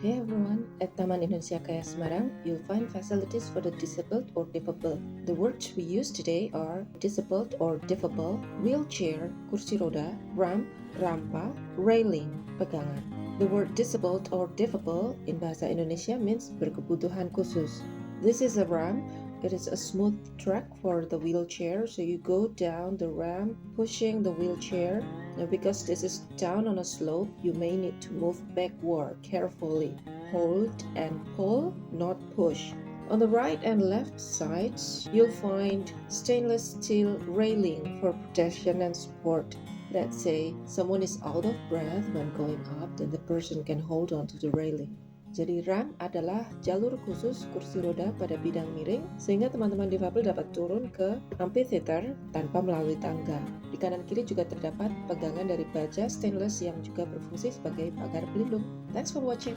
Hey everyone, at Taman Indonesia Kaya Semarang, you'll find facilities for the disabled or difable. The words we use today are disabled or difable, wheelchair, kursi roda, ramp, rampa, railing, pegangan. The word disabled or difable in bahasa Indonesia means berkebutuhan khusus. This is a ramp. It is a smooth track for the wheelchair, so you go down the ramp pushing the wheelchair. Now, because this is down on a slope, you may need to move backward carefully. Hold and pull, not push. On the right and left sides, you'll find stainless steel railing for protection and support. Let's say someone is out of breath when going up, then the person can hold on to the railing. Jadi ramp adalah jalur khusus kursi roda pada bidang miring sehingga teman-teman difabel dapat turun ke amphitheater tanpa melalui tangga. Di kanan kiri juga terdapat pegangan dari baja stainless yang juga berfungsi sebagai pagar pelindung. Thanks for watching.